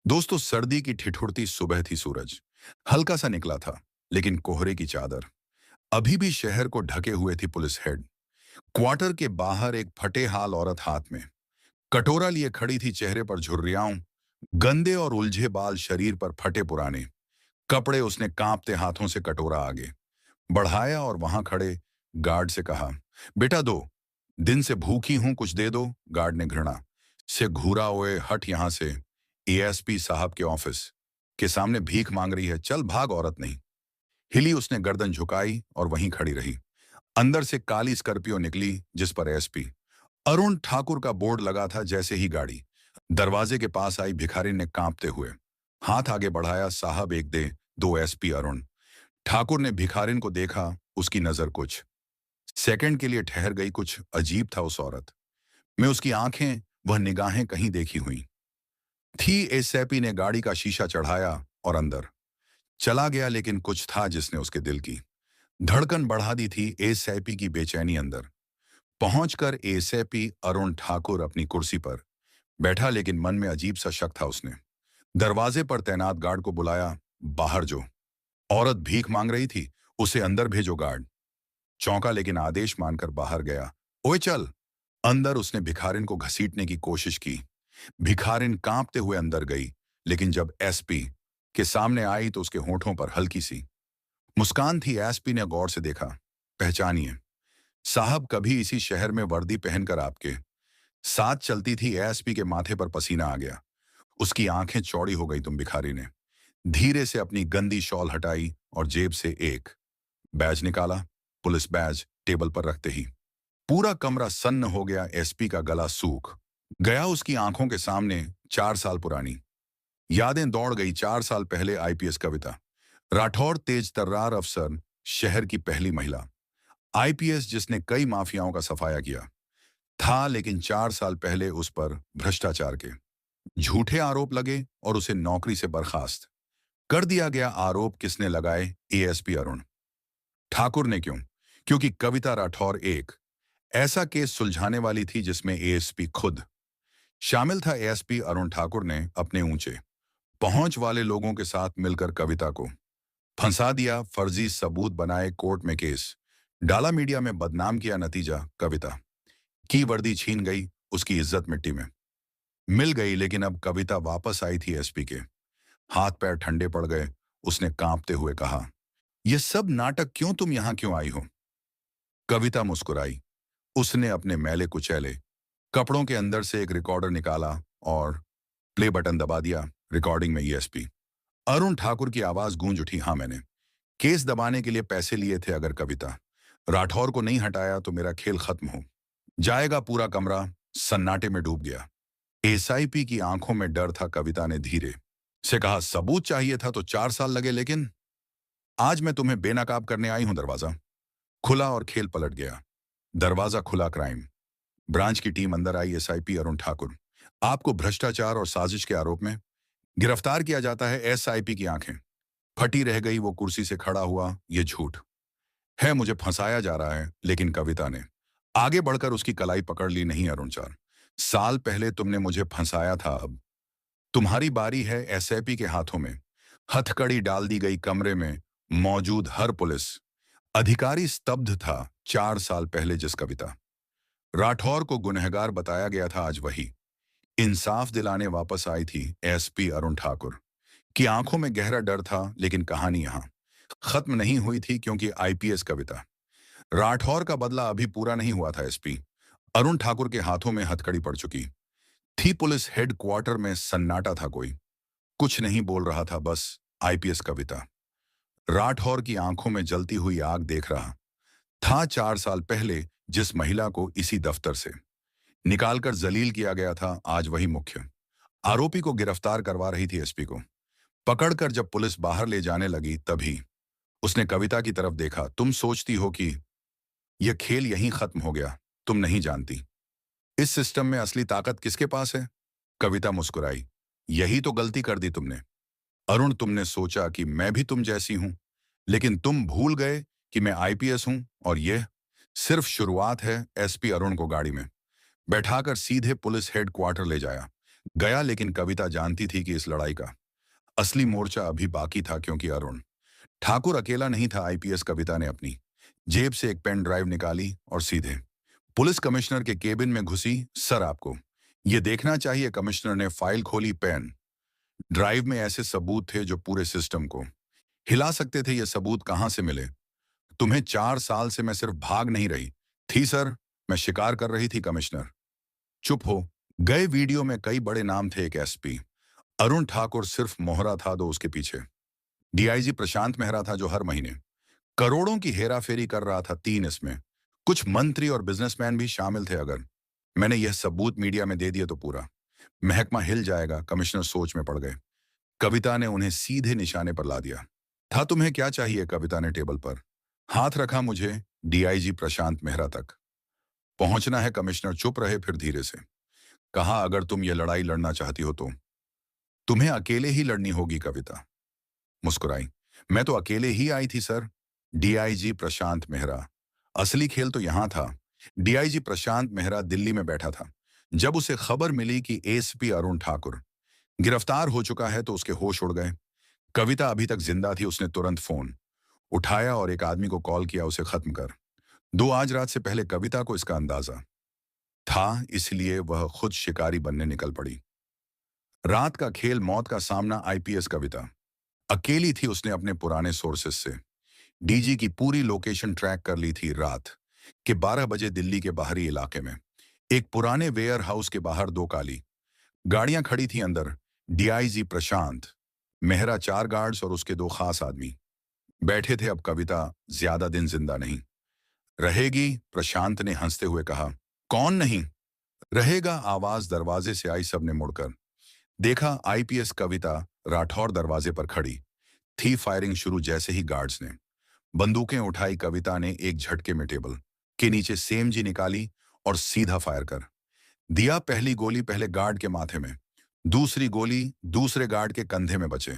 दोस्तों, सर्दी की ठिठुरती सुबह थी। सूरज हल्का सा निकला था, लेकिन कोहरे की चादर अभी भी शहर को ढके हुए थी। पुलिस हेड क्वार्टर के बाहर एक फटे हाल औरत हाथ में कटोरा लिए खड़ी थी। चेहरे पर झुर्रियां, गंदे और उलझे बाल, शरीर पर फटे पुराने कपड़े। उसने कांपते हाथों से कटोरा आगे बढ़ाया और वहां खड़े गार्ड से कहा, बेटा दो, दिन से भूखी हूं, कुछ दे दो। गार्ड ने घृणा से घूरा, ओए हट यहां से, एएसपी साहब के ऑफिस के सामने भीख मांग रही है, चल भाग। औरत नहीं हिली, उसने गर्दन झुकाई और वहीं खड़ी रही। अंदर से काली स्कॉर्पियो निकली, जिस पर एसपी अरुण ठाकुर का बोर्ड लगा था। जैसे ही गाड़ी दरवाजे के पास आई, भिखारी ने कांपते हुए हाथ आगे बढ़ाया, साहब एक दे दो। एसपी अरुण ठाकुर ने भिखारिन को देखा। उसकी नजर कुछ सेकंड के लिए ठहर गई। कुछ अजीब था उस औरत में, उसकी आंखें, वह निगाहें कहीं देखी हुई थी। एसएपी ने गाड़ी का शीशा चढ़ाया और अंदर चला गया, लेकिन कुछ था जिसने उसके दिल की धड़कन बढ़ा दी थी। एसएपी की बेचैनी। अंदर पहुंचकर एसएपी अरुण ठाकुर अपनी कुर्सी पर बैठा, लेकिन मन में अजीब सा शक था। उसने दरवाजे पर तैनात गार्ड को बुलाया, बाहर जो औरत भीख मांग रही थी उसे अंदर भेजो। गार्ड चौंका, लेकिन आदेश मानकर बाहर गया। ओए चल अंदर, उसने भिखारिन को घसीटने की कोशिश की। भिखारिन कांपते हुए अंदर गई, लेकिन जब एसपी के सामने आई तो उसके होठों पर हल्की सी मुस्कान थी। एसपी ने गौर से देखा, पहचानिए साहब, कभी इसी शहर में वर्दी पहनकर आपके साथ चलती थी। एसपी के माथे पर पसीना आ गया, उसकी आंखें चौड़ी हो गई। तुम? भिखारी ने धीरे से अपनी गंदी शॉल हटाई और जेब से एक बैज निकाला। पुलिस बैज टेबल पर रखते ही पूरा कमरा सन्न हो गया। एसपी का गला सूख गया। उसकी आंखों के सामने 4 साल पुरानी यादें दौड़ गई। 4 साल पहले आईपीएस कविता राठौर, तेज तर्रार अफसर, शहर की पहली महिला आईपीएस, जिसने कई माफियाओं का सफाया किया था। लेकिन 4 साल पहले उस पर भ्रष्टाचार के झूठे आरोप लगे और उसे नौकरी से बर्खास्त कर दिया गया। आरोप किसने लगाए? एएसपी अरुण ठाकुर ने। क्यों? क्योंकि कविता राठौर एक ऐसा केस सुलझाने वाली थी जिसमें एएसपी खुद शामिल था। एएसपी अरुण ठाकुर ने अपने ऊंचे पहुंच वाले लोगों के साथ मिलकर कविता को फंसा दिया, फर्जी सबूत बनाए, कोर्ट में केस डाला, मीडिया में बदनाम किया। नतीजा, कविता की वर्दी छीन गई, उसकी इज्जत मिट्टी में मिल गई। लेकिन अब कविता वापस आई थी। एसपी के हाथ पैर ठंडे पड़ गए। उसने कांपते हुए कहा, यह सब नाटक क्यों? तुम यहां क्यों आई हो? कविता मुस्कुराई। उसने अपने मैले कुचैले कपड़ों के अंदर से एक रिकॉर्डर निकाला और प्ले बटन दबा दिया। रिकॉर्डिंग में एएसपी अरुण ठाकुर की आवाज गूंज उठी, हाँ मैंने केस दबाने के लिए पैसे लिए थे। अगर कविता राठौर को नहीं हटाया तो मेरा खेल खत्म हो जाएगा। पूरा कमरा सन्नाटे में डूब गया। एसआईपी की आंखों में डर था। कविता ने धीरे से कहा, सबूत चाहिए था तो 4 साल लगे, लेकिन आज मैं तुम्हें बेनकाब करने आई हूं। दरवाजा खुला और खेल पलट गया। दरवाजा खुला, क्राइम ब्रांच की टीम अंदर आई। एसआईपी अरुण ठाकुर, आपको भ्रष्टाचार और साजिश के आरोप में गिरफ्तार किया जाता है। एसआईपी की आंखें फटी रह गई। वो कुर्सी से खड़ा हुआ, ये झूठ है, मुझे फंसाया जा रहा है। लेकिन कविता ने आगे बढ़कर उसकी कलाई पकड़ ली। नहीं अरुण, 4 साल पहले तुमने मुझे फंसाया था, अब तुम्हारी बारी है। एसआईपी के हाथों में हथकड़ी डाल दी गई। कमरे में मौजूद हर पुलिस अधिकारी स्तब्ध था। 4 साल पहले जिस कविता राठौर को गुनहगार बताया गया था, आज वही इंसाफ दिलाने वापस आई थी। एसपी अरुण ठाकुर की आंखों में गहरा डर था। लेकिन कहानी यहां खत्म नहीं हुई थी, क्योंकि आईपीएस कविता राठौर का बदला अभी पूरा नहीं हुआ था। एसपी अरुण ठाकुर के हाथों में हथकड़ी पड़ चुकी थी। पुलिस हेडक्वार्टर में सन्नाटा था। कोई कुछ नहीं बोल रहा था, बस आईपीएस कविता राठौर की आंखों में जलती हुई आग देख रहा था। 4 साल पहले जिस महिला को इसी दफ्तर से निकालकर जलील किया गया था, आज वही मुख्य आरोपी को गिरफ्तार करवा रही थी। एसपी को पकड़कर जब पुलिस बाहर ले जाने लगी, तभी उसने कविता की तरफ देखा। तुम सोचती हो कि यह खेल यहीं खत्म हो गया? तुम नहीं जानती इस सिस्टम में असली ताकत किसके पास है। कविता मुस्कुराई, यही तो गलती कर दी तुमने। अरुण, तुमने सोचा कि मैं भी तुम जैसी हूं, लेकिन तुम भूल गए कि मैं आईपीएस हूं और यह सिर्फ शुरुआत है। एसपी अरुण को गाड़ी में बैठाकर सीधे पुलिस हेडक्वार्टर ले जाया। गया, लेकिन कविता जानती थी कि इस लड़ाई का असली मोर्चा अभी बाकी था, क्योंकि अरुण ठाकुर अकेला नहीं था। आईपीएस कविता ने अपनी जेब से एक पेन ड्राइव निकाली और सीधे पुलिस कमिश्नर के केबिन में घुसी। सर, आपको ये देखना चाहिए। कमिश्नर ने फाइल खोली। पेन ड्राइव में ऐसे सबूत थे जो पूरे सिस्टम को हिला सकते थे। ये सबूत कहां से मिले? तुम्हें 4 साल से मैं सिर्फ भाग नहीं रही थी सर, मैं शिकार कर रही थी। कमिश्नर चुप हो गए। वीडियो में कई बड़े नाम थे। एक एसपी अरुण ठाकुर सिर्फ मोहरा था, दो उसके पीछे डीआईजी प्रशांत मेहरा था, जो हर महीने करोड़ों की हेराफेरी कर रहा था। 3 इसमें कुछ मंत्री और बिजनेसमैन भी शामिल थे। अगर मैंने यह सबूत मीडिया में दे दिए तो पूरा महकमा हिल जाएगा। कमिश्नर सोच में पड़ गए। कविता ने उन्हें सीधे निशाने पर ला दिया। था तुम्हें क्या चाहिए? कविता ने टेबल पर हाथ रखा। मुझे डीआईजी प्रशांत मेहरा तक पहुंचना है। कमिश्नर चुप रहे, फिर धीरे से कहा, अगर तुम यह लड़ाई लड़ना चाहती हो तो तुम्हें अकेले ही लड़नी होगी। कविता मुस्कुराई। मैं तो अकेले ही आई थी सर। डीआईजी प्रशांत मेहरा असली खेल तो यहां था। डीआईजी प्रशांत मेहरा दिल्ली में बैठा था। जब उसे खबर मिली कि एसपी अरुण ठाकुर गिरफ्तार हो चुका है तो उसके होश उड़ गए। कविता अभी तक जिंदा थी। उसने तुरंत फोन उठाया और एक आदमी को कॉल किया, उसे खत्म कर दो। आज रात से पहले कविता को इसका अंदाजा था, इसलिए वह खुद शिकारी बनने निकल पड़ी। रात का खेल, मौत का सामना। आईपीएस कविता अकेली थी। उसने अपने पुराने सोर्सेस से डीजी की पूरी लोकेशन ट्रैक कर ली थी। रात के 12 बजे दिल्ली के बाहरी इलाके में एक पुराने वेयर हाउस के बाहर 2 काली गाड़ियां खड़ी थी। अंदर डीआईजी प्रशांत मेहरा, 4 गार्ड्स और उसके 2 खास आदमी बैठे थे। अब कविता ज्यादा दिन जिंदा नहीं रहेगी, प्रशांत ने हंसते हुए कहा। कौन नहीं रहेगा? आवाज दरवाजे से आई। सबने मुड़कर देखा। आईपीएस कविता राठौर दरवाजे पर खड़ी थी। फायरिंग शुरू जैसे ही गार्ड्स ने बंदूकें उठाई, कविता ने एक झटके में टेबल के नीचे सेम जी निकाली और सीधा फायर कर दिया। पहली गोली पहले गार्ड के माथे में, दूसरी गोली दूसरे गार्ड के कंधे में। बचे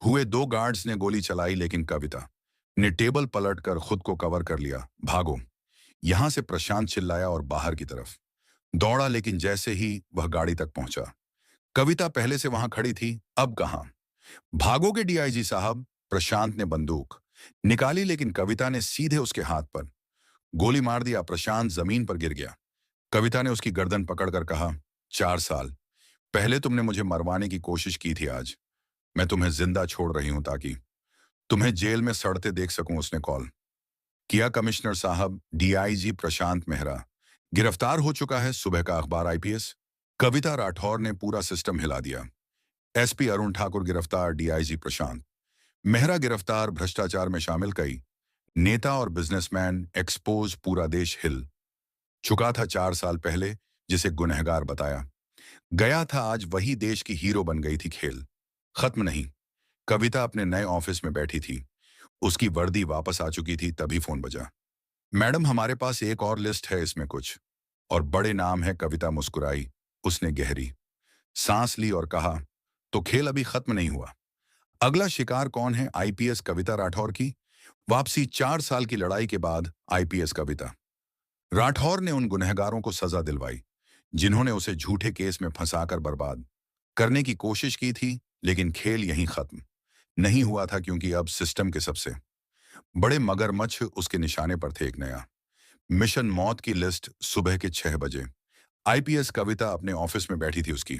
हुए 2 गार्ड्स ने गोली चलाई, लेकिन कविता ने टेबल पलटकर खुद को कवर कर लिया। भागो यहां से, प्रशांत चिल्लाया और बाहर की तरफ दौड़ा। लेकिन जैसे ही वह गाड़ी तक पहुंचा, कविता पहले से वहां खड़ी थी। अब कहां भागोगे डीआईजी साहब? प्रशांत ने बंदूक निकाली, लेकिन कविता ने सीधे उसके हाथ पर गोली मार दिया। प्रशांत जमीन पर गिर गया। कविता ने उसकी गर्दन पकड़कर कहा, 4 साल पहले तुमने मुझे मरवाने की कोशिश की थी। आज मैं तुम्हें जिंदा छोड़ रही हूं ताकि तुम्हें जेल में सड़ते देख सकूं। उसने कॉल किया, कमिश्नर साहब, डीआईजी प्रशांत मेहरा गिरफ्तार हो चुका है। सुबह का अखबार। आईपीएस कविता राठौर ने पूरा सिस्टम हिला दिया। एसपी अरुण ठाकुर गिरफ्तार, डीआईजी प्रशांत मेहरा गिरफ्तार। भ्रष्टाचार में शामिल कई नेता और बिजनेसमैन एक्सपोज। पूरा देश हिल चुका था। 4 साल पहले जिसे गुनहगार बताया गया था, आज वही देश की हीरो बन गई थी। खेल खत्म नहीं। कविता अपने नए ऑफिस में बैठी थी। उसकी वर्दी वापस आ चुकी थी। तभी फोन बजा। मैडम, हमारे पास एक और लिस्ट है, इसमें कुछ और बड़े नाम है। कविता मुस्कुराई। उसने गहरी सांस ली और कहा, तो खेल अभी खत्म नहीं हुआ। अगला शिकार कौन है? आईपीएस कविता राठौर की वापसी। 4 साल की लड़ाई के बाद आईपीएस कविता राठौर ने उन गुनहगारों को सजा दिलवाई जिन्होंने उसे झूठे केस में फंसाकर बर्बाद करने की कोशिश की थी। लेकिन खेल यहीं खत्म नहीं हुआ था, क्योंकि अब सिस्टम के सबसे बड़े मगरमच्छ उसके निशाने पर थे। एक नया मिशन, मौत की लिस्ट। सुबह के 6 बजे आईपीएस कविता अपने ऑफिस में बैठी थी। उसकी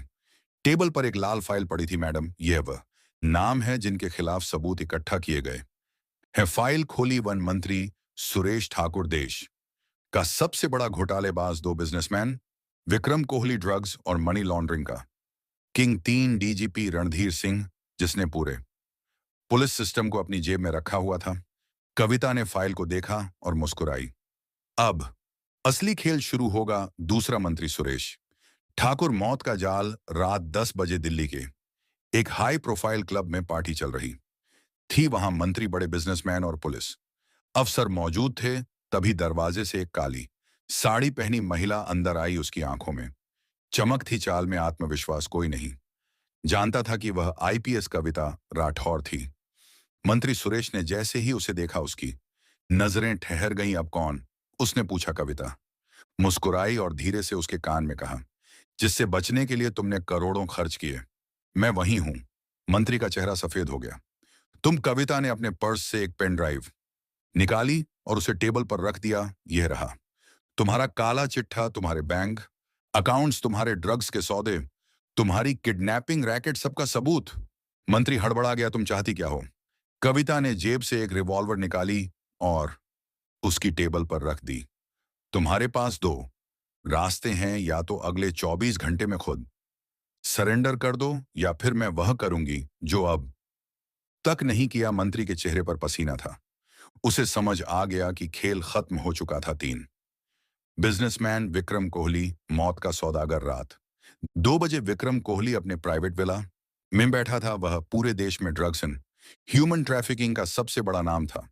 टेबल पर एक लाल फाइल पड़ी थी। मैडम, यह वह नाम है जिनके खिलाफ सबूत इकट्ठा किए गए हैं। फाइल खोली। वन मंत्री सुरेश ठाकुर, देश का सबसे बड़ा घोटालेबाज। 2 बिजनेसमैन, विक्रम कोहली ड्रग्स और मनी लॉन्ड्रिंग का किंग। 3 डीजीपी रणधीर सिंह, जिसने पूरे पुलिस सिस्टम को अपनी जेब में रखा हुआ था। कविता ने फाइल को देखा और मुस्कुराई। अब असली खेल शुरू होगा। दूसरा मंत्री सुरेश ठाकुर, मौत का जाल। रात 10 बजे दिल्ली के एक हाई प्रोफाइल क्लब में पार्टी चल रही थी। वहां मंत्री, बड़े बिजनेसमैन और पुलिस अफसर मौजूद थे। तभी दरवाजे से एक काली साड़ी पहनी महिला अंदर आई। उसकी आंखों में चमक थी, चाल में आत्मविश्वास। कोई नहीं जानता था कि वह आईपीएस कविता राठौर थी। मंत्री सुरेश ने जैसे ही उसे देखा, उसकी नजरें ठहर गईं। अब कौन? उसने पूछा। कविता मुस्कुराई और धीरे से उसके कान में कहा, जिससे बचने के लिए तुमने करोड़ों खर्च किए। मैं वही हूं। मंत्री का चेहरा सफेद हो गया। तुम कविता ने अपने पर्स से एक पेन ड्राइव निकाली और उसे टेबल पर रख दिया। यह रहा तुम्हारा काला चिट्ठा, तुम्हारे बैंक अकाउंट्स, तुम्हारे ड्रग्स के सौदे, तुम्हारी किडनैपिंग रैकेट, सबका सबूत। मंत्री हड़बड़ा गया। तुम चाहती क्या हो? कविता ने जेब से एक रिवॉल्वर निकाली और उसकी टेबल पर रख दी। तुम्हारे पास दो रास्ते हैं, या तो अगले 24 घंटे में खुद सरेंडर कर दो, या फिर मैं वह करूंगी जो अब तक नहीं किया। मंत्री के चेहरे पर पसीना था। उसे समझ आ गया कि खेल खत्म हो चुका था। 3 बिजनेसमैन विक्रम कोहली, मौत का सौदागर। रात 2 बजे विक्रम कोहली अपने प्राइवेट विला में बैठा था। वह पूरे देश में ड्रग्स एंड ह्यूमन ट्रैफिकिंग का सबसे बड़ा नाम था।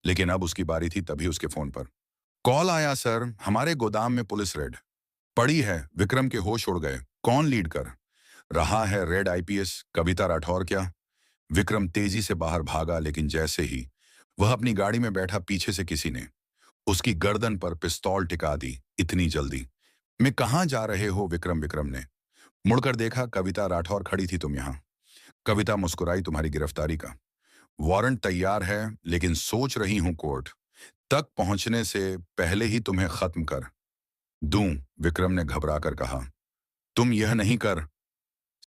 लेकिन अब उसकी बारी थी। तभी उसके फोन पर कॉल आया। सर, हमारे गोदाम में पुलिस रेड पड़ी है। विक्रम के होश उड़ गए। कौन लीड कर रहा है? रेड आईपीएस कविता राठौर। क्या? विक्रम तेजी से बाहर भागा, लेकिन जैसे ही वह अपनी गाड़ी में बैठा, पीछे से किसी ने उसकी गर्दन पर पिस्तौल टिका दी। इतनी जल्दी? मैं कहाँ जा रहे हो? विक्रम ने मुड़कर देखा। कविता राठौर खड़ी थी। तुम यहाँ? कविता मुस्कुराई। तुम्हारी गिरफ्तारी का वारंट तैयार है, लेकिन सोच रही हूं कोर्ट तक पहुंचने से पहले ही तुम्हें खत्म कर दूं। विक्रम ने घबराकर कहा। तुम यह नहीं कर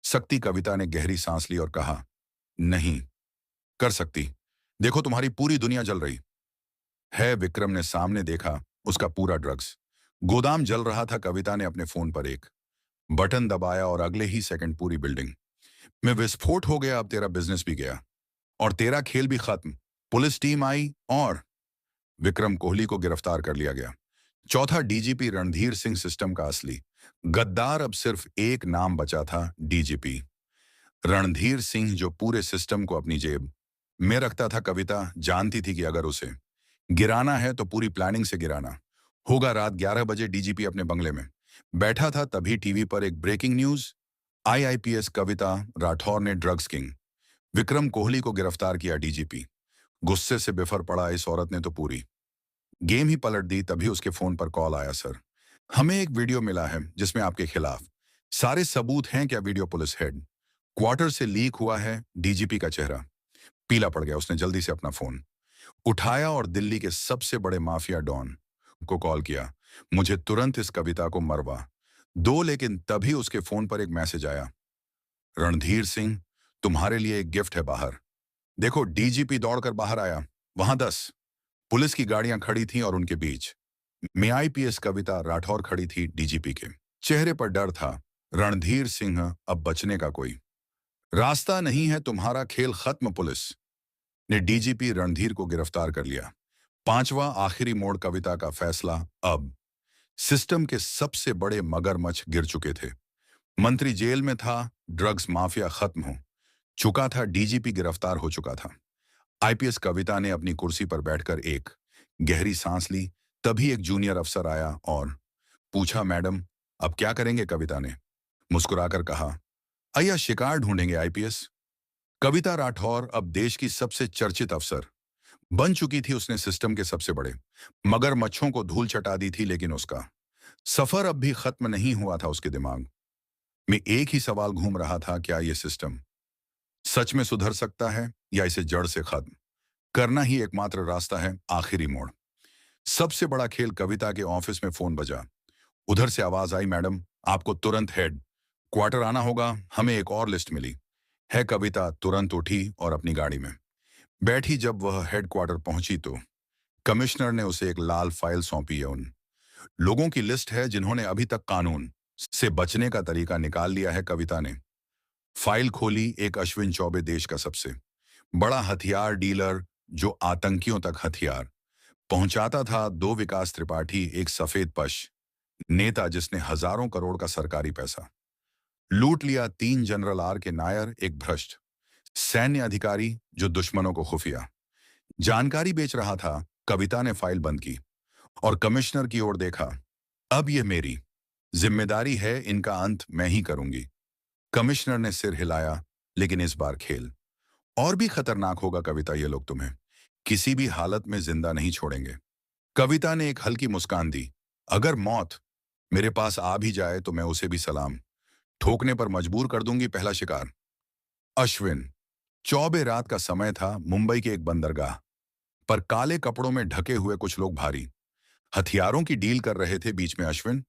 सकती। कविता ने गहरी सांस ली और कहा, नहीं कर सकती। देखो, तुम्हारी पूरी दुनिया जल रही है। विक्रम ने सामने देखा। उसका पूरा ड्रग्स गोदाम जल रहा था। कविता ने अपने फोन पर एक बटन दबाया और अगले ही सेकंड पूरी बिल्डिंग में विस्फोट हो गया। अब तेरा बिजनेस भी गया और तेरा खेल भी खत्म। पुलिस टीम आई और विक्रम कोहली को गिरफ्तार कर लिया गया। चौथा डीजीपी रणधीर सिंह, सिस्टम का असली गद्दार। अब सिर्फ एक नाम बचा था, डीजीपी रणधीर सिंह, जो पूरे सिस्टम को अपनी जेब में रखता था। कविता जानती थी कि अगर उसे गिराना है तो पूरी प्लानिंग से गिराना होगा। रात 11 बजे डीजीपी अपने बंगले में बैठा था। तभी टीवी पर एक ब्रेकिंग न्यूज आई। आईपीएस कविता राठौर ने ड्रग्स किंग विक्रम कोहली को गिरफ्तार किया। डीजीपी गुस्से से बिफर पड़ा। इस औरत ने तो पूरी गेम ही पलट दी। तभी उसके फोन पर कॉल आया। सर, हमें एक वीडियो मिला है जिसमें आपके खिलाफ सारे सबूत हैं। क्या? वीडियो पुलिस हेड क्वार्टर से लीक हुआ है। डीजीपी का चेहरा पीला पड़ गया। उसने जल्दी से अपना फोन उठाया और दिल्ली के सबसे बड़े माफिया डॉन को कॉल किया। मुझे तुरंत इस कविता को मरवा दो। लेकिन तभी उसके फोन पर एक मैसेज आया। रणधीर सिंह, तुम्हारे लिए एक गिफ्ट है बाहर देखो। डीजीपी दौड़कर बाहर आया। वहां 10 पुलिस की गाड़ियां खड़ी थीं और उनके बीच में आईपीएस कविता राठौर खड़ी थी। डीजीपी के चेहरे पर डर था। रणधीर सिंह, अब बचने का कोई रास्ता नहीं है। तुम्हारा खेल खत्म। पुलिस ने डीजीपी रणधीर को गिरफ्तार कर लिया। पांचवा आखिरी मोड़, कविता का फैसला। अब सिस्टम के सबसे बड़े मगरमच्छ गिर चुके थे। मंत्री जेल में था। ड्रग्स माफिया खत्म हो चुका था। डीजीपी गिरफ्तार हो चुका था। आईपीएस कविता ने अपनी कुर्सी पर बैठकर एक गहरी सांस ली। तभी एक जूनियर अफसर आया और पूछा, मैडम अब क्या करेंगे? कविता ने मुस्कुराकर कहा, अय्या शिकार ढूंढेंगे। आईपीएस कविता राठौर अब देश की सबसे चर्चित अफसर बन चुकी थी। उसने सिस्टम के सबसे बड़े मगरमच्छों को धूल चटा दी थी। लेकिन उसका सफर अब भी खत्म नहीं हुआ था। उसके दिमाग में एक ही सवाल घूम रहा था, क्या यह सिस्टम सच में सुधर सकता है, या इसे जड़ से खत्म करना ही एकमात्र रास्ता है? आखिरी मोड़, सबसे बड़ा खेल। कविता के ऑफिस में फोन बजा। उधर से आवाज आई, मैडम आपको तुरंत हेड क्वार्टर आना होगा, हमें एक और लिस्ट मिली है। कविता तुरंत उठी और अपनी गाड़ी में बैठी। जब वह हेड क्वार्टर पहुंची तो कमिश्नर ने उसे एक लाल फाइल सौंपी है। उन लोगों की लिस्ट है जिन्होंने अभी तक कानून से बचने का तरीका निकाल लिया है। कविता ने फाइल खोली। एक अश्विन चौबे, देश का सबसे बड़ा हथियार डीलर, जो आतंकियों तक हथियार पहुंचाता था। 2 विकास त्रिपाठी, एक सफेद पश नेता जिसने हजारों करोड़ का सरकारी पैसा लूट लिया। 3 जनरल आर के नायर, एक भ्रष्ट सैन्य अधिकारी जो दुश्मनों को खुफिया जानकारी बेच रहा था। कविता ने फाइल बंद की और कमिश्नर की ओर देखा। अब यह मेरी जिम्मेदारी है, इनका अंत मैं ही करूंगी। कमिश्नर ने सिर हिलाया। लेकिन इस बार खेल और भी खतरनाक होगा। कविता, ये लोग तुम्हें किसी भी हालत में जिंदा नहीं छोड़ेंगे। कविता ने एक हल्की मुस्कान दी। अगर मौत मेरे पास आ भी जाए तो मैं उसे भी सलाम ठोकने पर मजबूर कर दूंगी। पहला शिकार। अश्विन। चौबे रात का समय था, मुंबई के एक बंदरगाह पर काले कपड़ों में ढके हुए कुछ लोग भारी हथियारों की डील कर रहे थे। बीच में अश्विन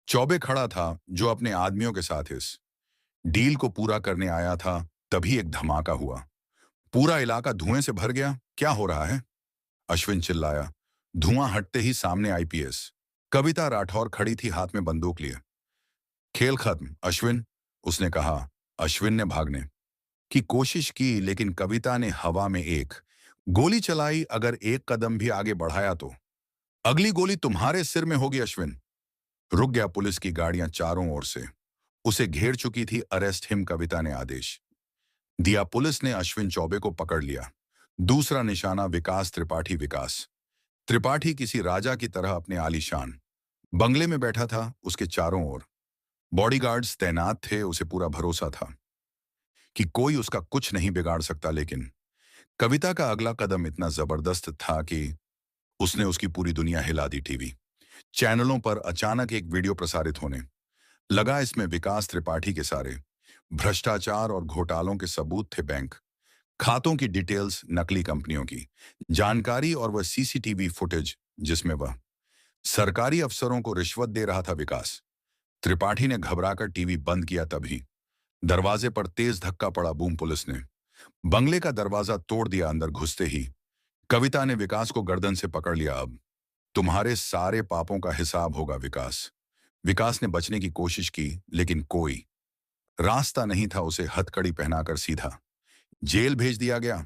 चौबे खड़ा था, जो अपने आदमियों के साथ इस डील को पूरा करने आया था। तभी एक धमाका हुआ। पूरा इलाका धुएं से भर गया। क्या हो रहा है? अश्विन चिल्लाया। धुआं हटते ही सामने आईपीएस कविता राठौर खड़ी थी, हाथ में बंदूक लिए। खेल खत्म अश्विन, उसने कहा। अश्विन ने भागने की कोशिश की, लेकिन कविता ने हवा में एक गोली चलाई। अगर एक कदम भी आगे बढ़ाया तो अगली गोली तुम्हारे सिर में होगी। अश्विन रुक गया। पुलिस की गाड़ियां चारों ओर से उसे घेर चुकी थी। अरेस्ट हिम, कविता ने आदेश दिया। पुलिस ने अश्विन चौबे को पकड़ लिया। दूसरा निशाना विकास त्रिपाठी। विकास त्रिपाठी किसी राजा की तरह अपने आलीशान बंगले में बैठा था। उसके चारों ओर बॉडीगार्ड्स तैनात थे। उसे पूरा भरोसा था कि कोई उसका कुछ नहीं बिगाड़ सकता। लेकिन कविता का अगला कदम इतना जबरदस्त था कि उसने उसकी पूरी दुनिया हिला दी। टीवी चैनलों पर अचानक एक वीडियो प्रसारित होने लगा। इसमें विकास त्रिपाठी के सारे भ्रष्टाचार और घोटालों के सबूत थे। बैंक खातों की डिटेल्स, नकली कंपनियों की जानकारी और वह सीसीटीवी फुटेज जिसमें वह सरकारी अफसरों को रिश्वत दे रहा था। विकास त्रिपाठी ने घबराकर टीवी बंद किया। तभी दरवाजे पर तेज धक्का पड़ा। बूम। पुलिस ने बंगले का दरवाजा तोड़ दिया। अंदर घुसते ही कविता ने विकास को गर्दन से पकड़ लिया। अब तुम्हारे सारे पापों का हिसाब होगा। विकास विकास ने बचने की कोशिश की, लेकिन कोई रास्ता नहीं था। उसे हथकड़ी पहनाकर सीधा जेल भेज दिया गया।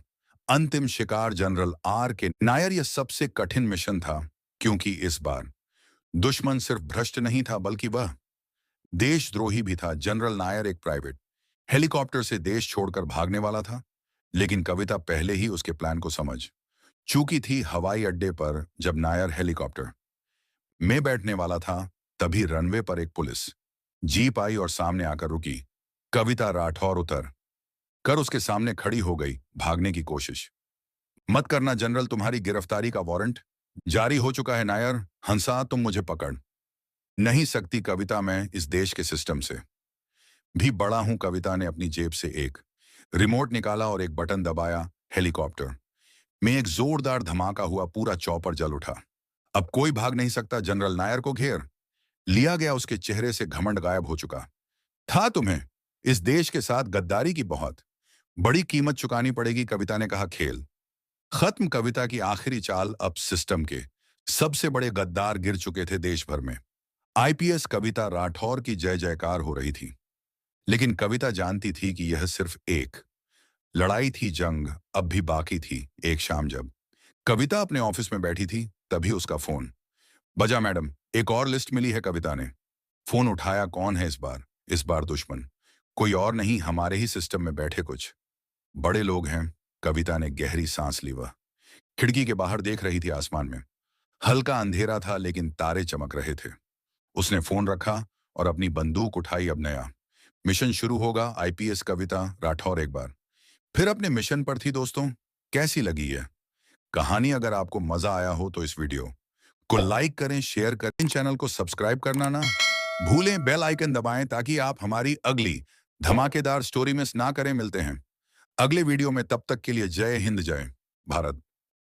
अंतिम शिकार जनरल आर के नायर। यह सबसे कठिन मिशन था, क्योंकि इस बार दुश्मन सिर्फ भ्रष्ट नहीं था, बल्कि वह देशद्रोही भी था। जनरल नायर एक प्राइवेट हेलीकॉप्टर से देश छोड़कर भागने वाला था, लेकिन कविता पहले ही उसके प्लान को समझ चूकी थी। हवाई अड्डे पर जब नायर हेलीकॉप्टर में बैठने वाला था, तभी रनवे पर एक पुलिस जीप आई और सामने आकर रुकी। कविता राठौर उतर कर उसके सामने खड़ी हो गई। भागने की कोशिश मत करना जनरल, तुम्हारी गिरफ्तारी का वारंट जारी हो चुका है। नायर हंसा। तुम मुझे पकड़ नहीं सकती कविता, मैं इस देश के सिस्टम से भी बड़ा हूं। कविता ने अपनी जेब से एक रिमोट निकाला और एक बटन दबाया। हेलीकॉप्टर में एक जोरदार धमाका हुआ। पूरा चौपर जल उठा। अब कोई भाग नहीं सकता। जनरल नायर को घेर लिया गया। उसके चेहरे से घमंड गायब हो चुका था। तुम्हें इस देश के साथ गद्दारी की बहुत बड़ी कीमत चुकानी पड़ेगी, कविता ने कहा। खेल खत्म। कविता की आखिरी चाल। अब सिस्टम के सबसे बड़े गद्दार गिर चुके थे। देश भर में आईपीएस कविता राठौर की जय जयकार हो रही थी, लेकिन कविता जानती थी कि यह सिर्फ एक लड़ाई थी। जंग अब भी बाकी थी। एक शाम जब कविता अपने ऑफिस में बैठी थी, तभी उसका फोन बजा। मैडम, एक और लिस्ट मिली है। कविता ने फोन उठाया। कौन है इस बार? इस बार दुश्मन कोई और नहीं, हमारे ही सिस्टम में बैठे कुछ बड़े लोग हैं। कविता ने गहरी सांस ली। वह खिड़की के बाहर देख रही थी। आसमान में हल्का अंधेरा था, लेकिन तारे चमक रहे थे। उसने फोन रखा और अपनी बंदूक उठाई। अब नया मिशन शुरू होगा। आईपीएस कविता राठौर एक बार फिर अपने मिशन पर थी। दोस्तों, कैसी लगी है कहानी? अगर आपको मजा आया हो तो इस वीडियो को लाइक करें, शेयर करें। चैनल को सब्सक्राइब करना ना भूलें। बेल आइकन दबाएं ताकि आप हमारी अगली धमाकेदार स्टोरी मिस ना करें। मिलते हैं अगले वीडियो में। तब तक के लिए जय हिंद, जय भारत।